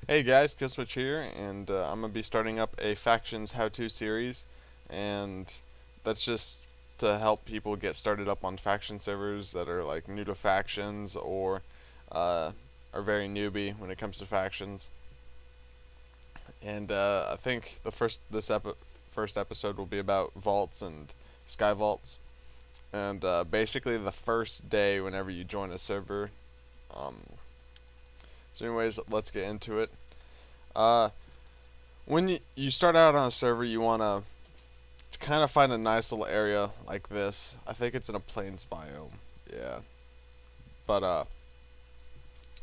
Hey guys, Killswitch here, and I'm gonna be starting up a factions how-to series, and that's just to help people get started up on faction servers that are like new to factions or uh, are very newbie when it comes to factions. And I think the first episode will be about vaults and sky vaults, and basically the first day whenever you join a server. Um, so, anyways, let's get into it. Uh, when you start out on a server, you want to kind of find a nice little area like this. I think it's in a plains biome. Yeah. But,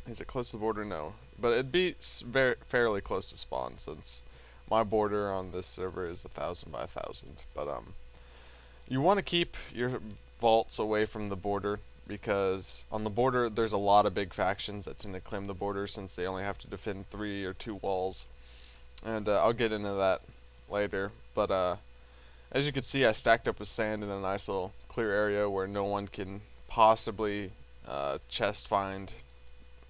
is it close to the border? No. But it'd be very fairly close to spawn since my border on this server is 1,000 by 1,000. But, you want to keep your vaults away from the border because on the border there's a lot of big factions that tend to claim the border since they only have to defend 3 or 2 walls. And I'll get into that later. But as you can see, I stacked up with sand in a nice little clear area where no one can possibly chest find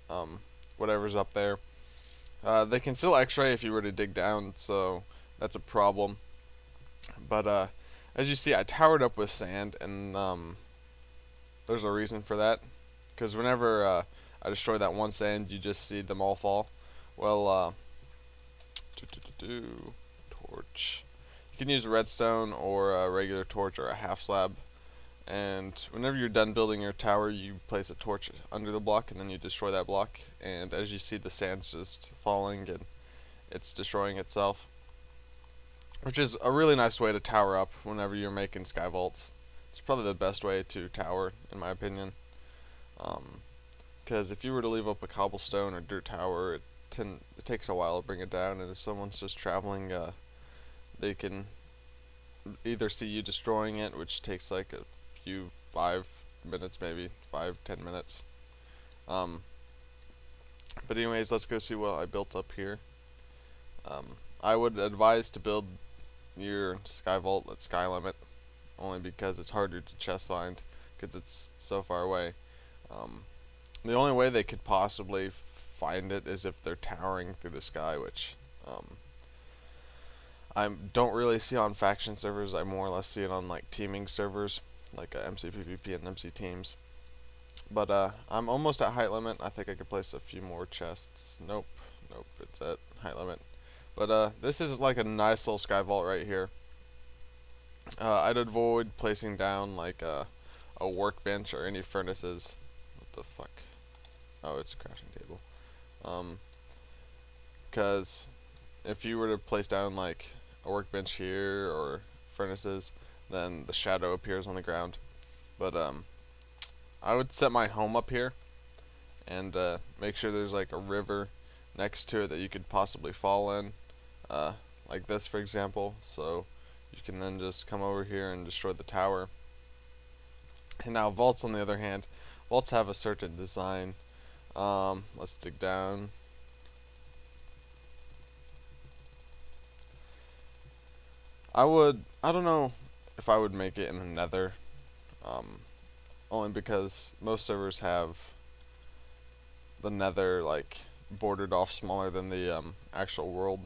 um, whatever's up there. They can still X-ray if you were to dig down, so that's a problem. But as you see, I towered up with sand, and there's a reason for that. Because whenever I destroy that one sand, you just see them all fall. Well, torch. You can use a redstone or a regular torch or a half slab. And whenever you're done building your tower, you place a torch under the block and then you destroy that block. And as you see, the sand's just falling and it's destroying itself. Which is a really nice way to tower up whenever you're making sky vaults. It's probably the best way to tower, in my opinion. Because if you were to leave up a cobblestone or dirt tower, it takes a while to bring it down, and if someone's just traveling, they can either see you destroying it, which takes like a few 5 minutes, maybe 5-10 minutes. Um, but anyways, let's go see what I built up here. I would advise to build your sky vault at sky limit, only because it's harder to chest find because it's so far away. The only way they could possibly find it is if they're towering through the sky, which I don't really see on faction servers. I more or less see it on like teaming servers, like MC PvP and MC teams. But I'm almost at height limit. I think I could place a few more chests. Nope, nope, it's at height limit. But this is like a nice little sky vault right here. I'd avoid placing down like a workbench or any furnaces. What the fuck? Oh, it's a crafting table. Because if you were to place down like a workbench here or furnaces, then the shadow appears on the ground. But I would set my home up here and make sure there's like a river next to it that you could possibly fall in, like this for example. So you can then just come over here and destroy the tower. And now vaults on the other hand, vaults have a certain design. Let's dig down. I don't know if I would make it in the nether, only because most servers have the nether like bordered off smaller than the actual world.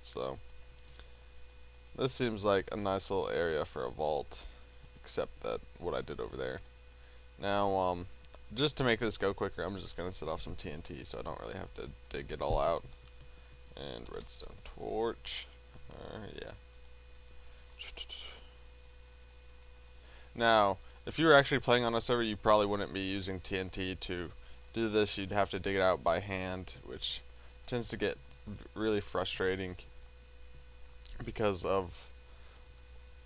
So this seems like a nice little area for a vault, except that what I did over there. Now, just to make this go quicker, I'm just gonna set off some TNT so I don't really have to dig it all out. And redstone torch. Yeah. Now, if you were actually playing on a server, you probably wouldn't be using TNT to do this. You'd have to dig it out by hand, which tends to get really frustrating because of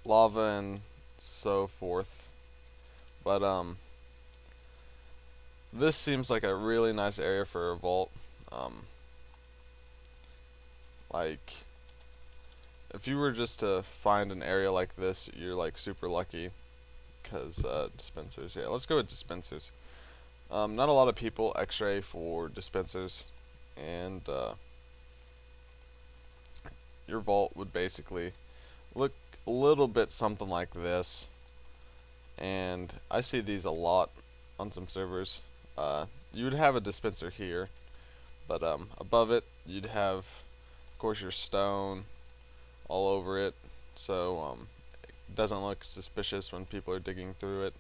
lava and so forth. But this seems like a really nice area for a vault. Like if you were just to find an area like this, you're like super lucky. Because dispensers, yeah, let's go with dispensers. Not a lot of people X-ray for dispensers, and your vault would basically look a little bit something like this. And I see these a lot on some servers. You would have a dispenser here, But above it, you'd have, of course, your stone all over it, so it doesn't look suspicious when people are digging through it.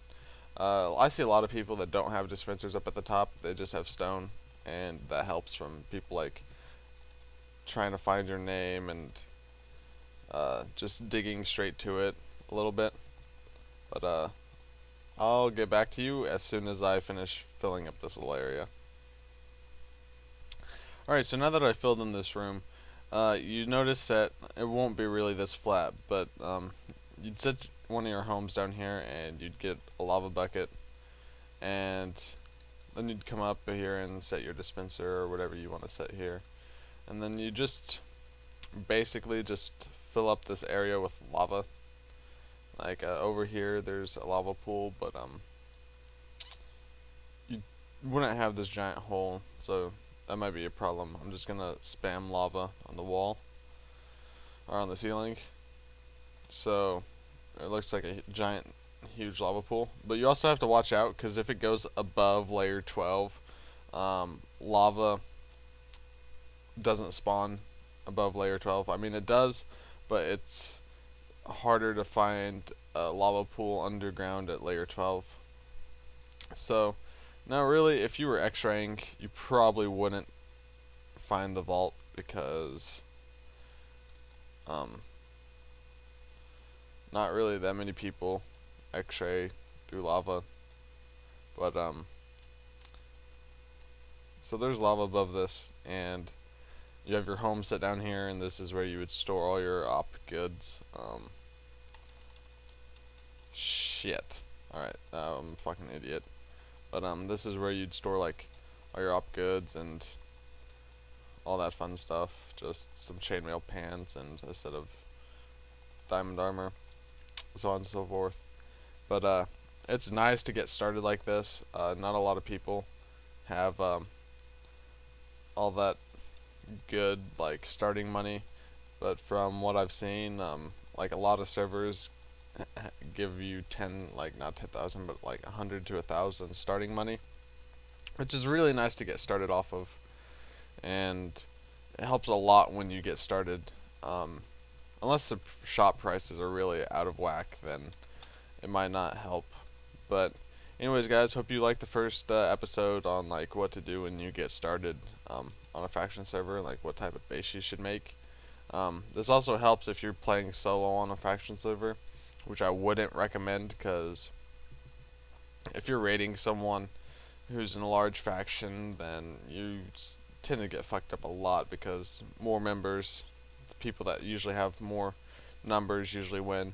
I see a lot of people that don't have dispensers up at the top; they just have stone, and that helps from people like trying to find your name and just digging straight to it a little bit. But I'll get back to you as soon as I finish filling up this little area. Alright, so now that I filled in this room, you notice that it won't be really this flat, but you'd set one of your homes down here and you'd get a lava bucket, and then you'd come up here and set your dispenser or whatever you want to set here. And then you just basically just fill up this area with lava. Like over here there's a lava pool, but you wouldn't have this giant hole, so that might be a problem. I'm just gonna spam lava on the wall or on the ceiling, so it looks like a giant huge lava pool. But you also have to watch out, because if it goes above layer 12, lava doesn't spawn above layer 12. I mean, it does, but it's harder to find a lava pool underground at layer 12. So now really, if you were x-raying, you probably wouldn't find the vault, because not really that many people x-ray through lava. But so there's lava above this, and you have your home set down here, and this is where you would store all your op goods. Shit. Alright, I'm a fucking idiot. But this is where you'd store like all your op goods and all that fun stuff. Just some chainmail pants and a set of diamond armor, so on and so forth. But it's nice to get started like this. Not a lot of people have all that good like starting money, but from what I've seen, like a lot of servers give you 10, like not 10,000, but like 100 to 1,000 starting money, which is really nice to get started off of, and it helps a lot when you get started. Unless the shop prices are really out of whack, then it might not help. But anyways, guys, hope you liked the first episode on like what to do when you get started on a faction server, like what type of base you should make. This also helps if you're playing solo on a faction server, which I wouldn't recommend, because if you're raiding someone who's in a large faction, then you tend to get fucked up a lot, because more members, the people that usually have more numbers, usually win.